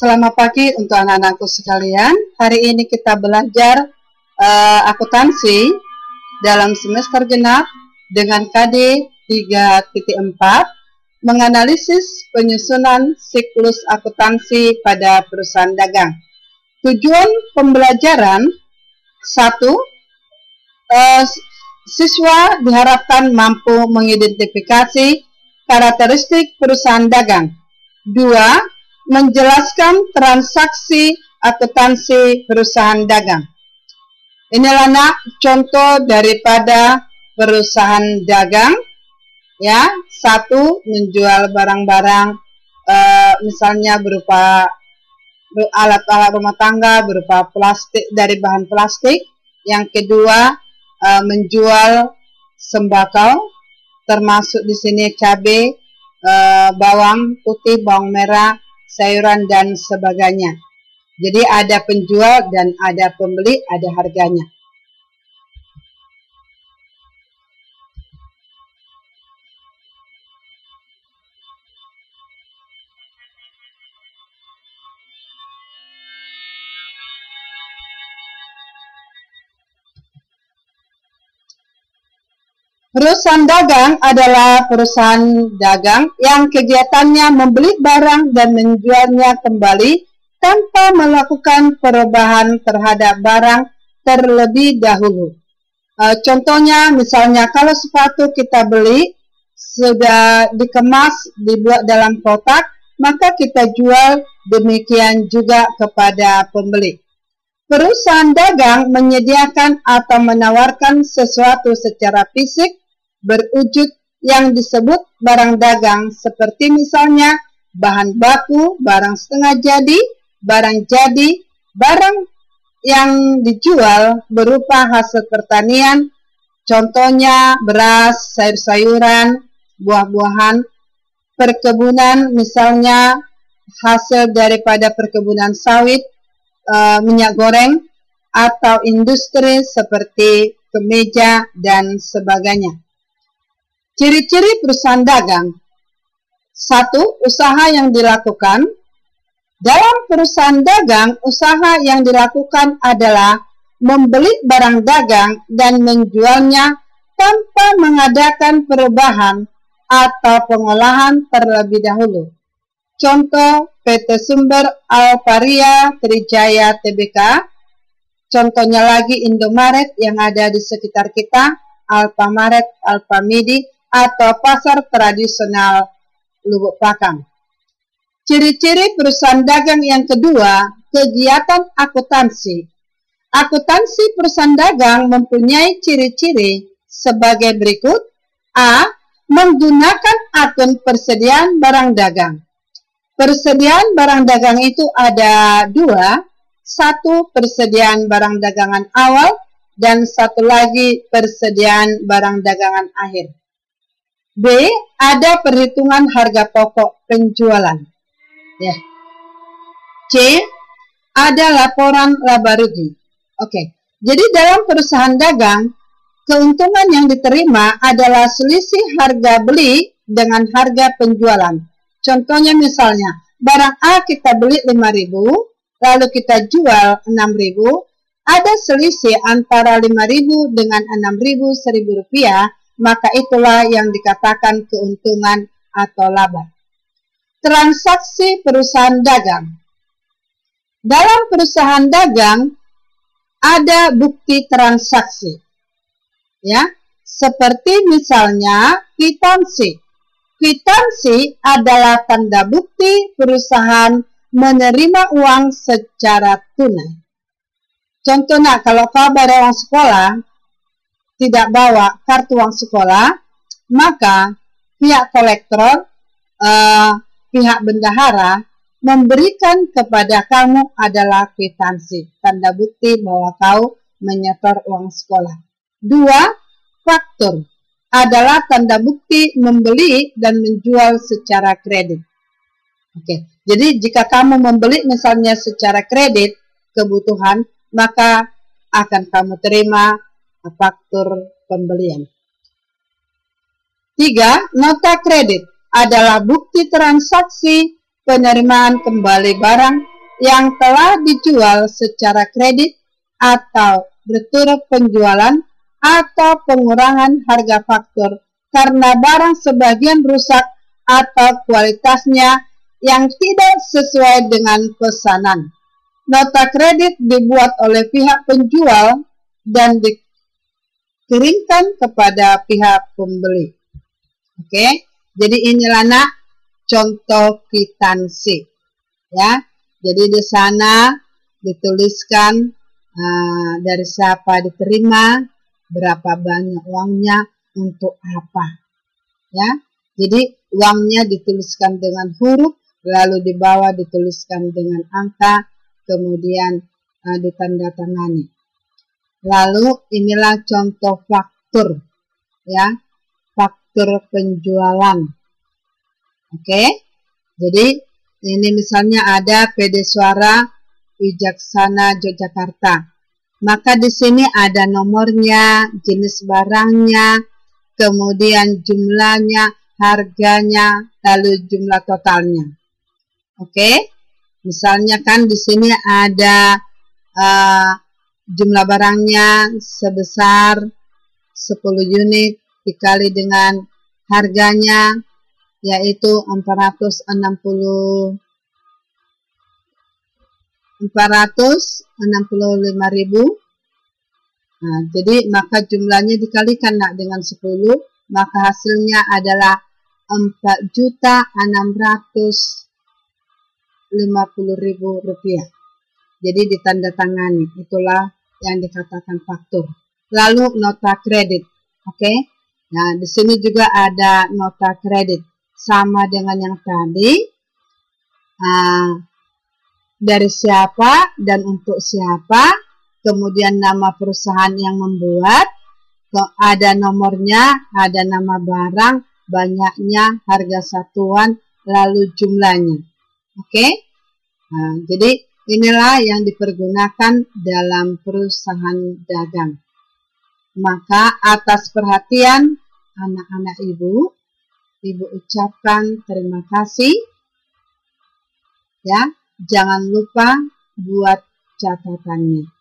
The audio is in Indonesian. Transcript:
Selamat pagi untuk anak-anakku sekalian. Hari ini kita belajar akuntansi dalam semester genap dengan KD 3.4, menganalisis penyusunan siklus akuntansi pada perusahaan dagang. Tujuan pembelajaran: 1. Siswa diharapkan mampu mengidentifikasi karakteristik perusahaan dagang. 2. Menjelaskan transaksi akuntansi perusahaan dagang. Inilah contoh daripada perusahaan dagang, ya. 1. Menjual barang-barang misalnya berupa alat-alat rumah tangga berupa plastik, dari bahan plastik. Yang kedua, menjual sembako, termasuk di sini cabai, bawang putih, bawang merah, sayuran dan sebagainya. Jadi ada penjual dan ada pembeli, ada harganya. Perusahaan dagang adalah perusahaan dagang yang kegiatannya membeli barang dan menjualnya kembali tanpa melakukan perubahan terhadap barang terlebih dahulu. Contohnya, misalnya kalau sepatu kita beli sudah dikemas, dibuat dalam kotak, maka kita jual, demikian juga kepada pembeli. Perusahaan dagang menyediakan atau menawarkan sesuatu secara fisik berwujud yang disebut barang dagang, seperti misalnya bahan baku, barang setengah jadi, barang yang dijual berupa hasil pertanian, contohnya beras, sayur-sayuran, buah-buahan, perkebunan, misalnya hasil daripada perkebunan sawit, minyak goreng, atau industri seperti kemeja dan sebagainya. Ciri-ciri perusahaan dagang: 1. Usaha yang dilakukan. Dalam perusahaan dagang, usaha yang dilakukan adalah membeli barang dagang dan menjualnya tanpa mengadakan perubahan atau pengolahan terlebih dahulu. Contoh, PT Sumber Alvaria Trijaya Tbk. Contohnya lagi Indomaret yang ada di sekitar kita, Alfamaret, Alfamidi, atau pasar tradisional Lubuk Pakam. Ciri-ciri perusahaan dagang yang kedua, kegiatan akuntansi. Akuntansi perusahaan dagang mempunyai ciri-ciri sebagai berikut. A. Menggunakan akun persediaan barang dagang. Persediaan barang dagang itu ada dua. 1. Persediaan barang dagangan awal, dan satu lagi persediaan barang dagangan akhir. B. Ada perhitungan harga pokok penjualan. Ya. C. Ada laporan laba rugi. Oke. Jadi dalam perusahaan dagang, keuntungan yang diterima adalah selisih harga beli dengan harga penjualan. Contohnya misalnya, barang A kita beli 5.000, lalu kita jual 6.000, ada selisih antara 5.000 dengan 6.000, Rp1.000, maka itulah yang dikatakan keuntungan atau laba. Transaksi perusahaan dagang. Dalam perusahaan dagang ada bukti transaksi, ya, seperti misalnya kwitansi. Kwitansi adalah tanda bukti perusahaan menerima uang secara tunai. Contohnya, kalau kau bayar uang sekolah, tidak bawa kartu uang sekolah, maka pihak kolektor, pihak bendahara memberikan kepada kamu adalah kwitansi, tanda bukti bahwa kau menyetor uang sekolah. 2. Faktur adalah tanda bukti membeli dan menjual secara kredit. Oke, jadi jika kamu membeli misalnya secara kredit kebutuhan, maka akan kamu terima faktur pembelian. 3. Nota kredit adalah bukti transaksi penerimaan kembali barang yang telah dijual secara kredit atau retur penjualan atau pengurangan harga faktur karena barang sebagian rusak atau kualitasnya yang tidak sesuai dengan pesanan. Nota kredit dibuat oleh pihak penjual dan dikirimkan kepada pihak pembeli. Oke, jadi inilah nak contoh kwitansi. Ya, jadi di sana dituliskan dari siapa diterima, berapa banyak uangnya, untuk apa. Ya, jadi uangnya dituliskan dengan huruf, lalu di bawah dituliskan dengan angka, kemudian ditandatangani. Lalu inilah contoh faktur, ya, faktur penjualan. Oke, jadi ini misalnya ada PD Suara Wijaksana Yogyakarta. Maka di sini ada nomornya, jenis barangnya, kemudian jumlahnya, harganya, lalu jumlah totalnya. Oke. Misalnya kan di sini ada jumlah barangnya sebesar 10 unit dikali dengan harganya yaitu 465.000. Nah, jadi maka jumlahnya dikalikan nak dengan 10, maka hasilnya adalah 4.650.000 rupiah. Jadi ditandatangani, itulah yang dikatakan faktur. Lalu nota kredit, oke? Nah, di sini juga ada nota kredit, sama dengan yang tadi. Dari siapa dan untuk siapa, kemudian nama perusahaan yang membuat, ada nomornya, ada nama barang, banyaknya, harga satuan, lalu jumlahnya. Oke? Nah, jadi inilah yang dipergunakan dalam perusahaan dagang. Maka atas perhatian anak-anak ibu ucapkan terima kasih. Ya, jangan lupa buat catatannya.